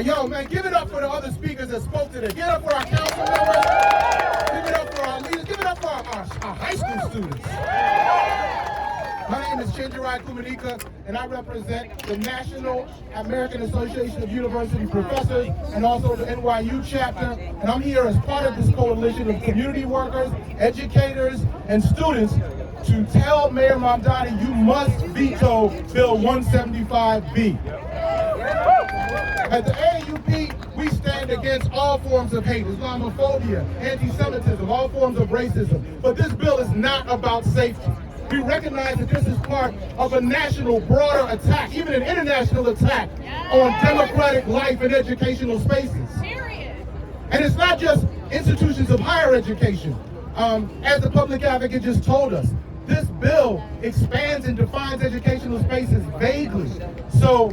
Yo, man, give it up for the other speakers that spoke today. Give it up for our council members. Give it up for our leaders. Give it up for our high school students. My name is Chenjerai Kumanika, and I represent the National American Association of University Professors and also the NYU chapter. And I'm here as part of this coalition of community workers, educators, and students to tell Mayor Mamdani you must veto Bill 175B. At the AAUP, we stand against all forms of hate, Islamophobia, anti-Semitism, all forms of racism. But this bill is not about safety. We recognize that this is part of a national, broader attack, even an international attack on democratic life and educational spaces. And it's not just institutions of higher education. As the public advocate just told us, this bill expands and defines educational spaces vaguely. So,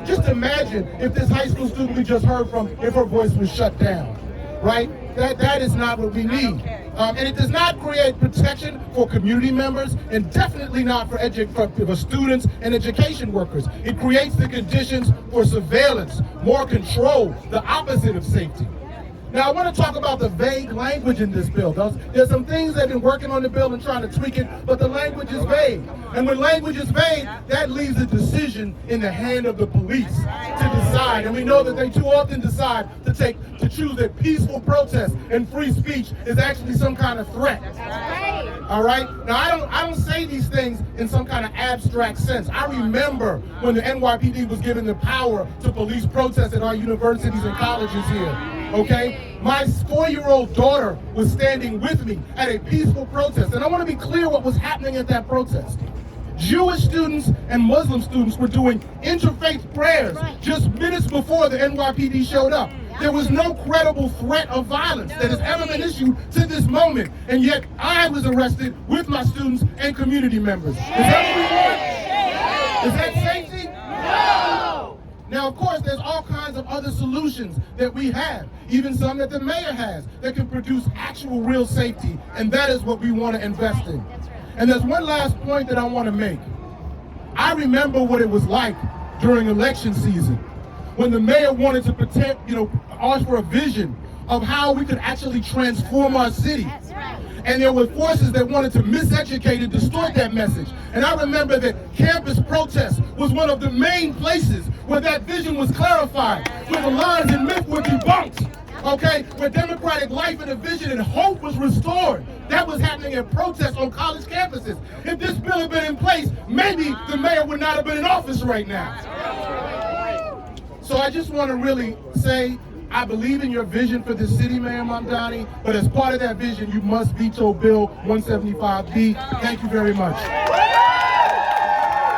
just imagine if this high school student we just heard from, if her voice was shut down, right? That is not what we need. And it does not create protection for community members, and definitely not for students and education workers. It creates the conditions for surveillance, more control, the opposite of safety. Now, I want to talk about the vague language in this bill. There's some things that have been working on the bill and trying to tweak it, but the language is vague. And when language is vague, that leaves the decision in the hand of the police to decide. And we know that they too often decide to choose that peaceful protest and free speech is actually some kind of threat. All right? Now, I don't say these things in some kind of abstract sense. I remember when the NYPD was given the power to police protests at our universities and colleges here. Okay? My 4-year-old daughter was standing with me at a peaceful protest. And I want to be clear what was happening at that protest. Jewish students and Muslim students were doing interfaith prayers just minutes before the NYPD showed up. There was no credible threat of violence that has ever been issued to this moment. And yet I was arrested with my students and community members. Is that what we want? Is that safety? No! Now, of course, there's all kinds of other solutions that we have, even some that the mayor has, that can produce actual real safety, and that is what we want to invest in. And there's one last point that I want to make. I remember what it was like during election season, when the mayor wanted to offer a vision of how we could actually transform our city. And there were forces that wanted to miseducate and distort that message. And I remember that campus protest was one of the main places where that vision was clarified, where the lies and myth were debunked, okay? Where democratic life and a vision and hope was restored. That was happening at protests on college campuses. If this bill had been in place, maybe the mayor would not have been in office right now. So I just want to really say, I believe in your vision for this city, Mayor Mamdani, but as part of that vision, you must veto Bill 175B. Thank you very much.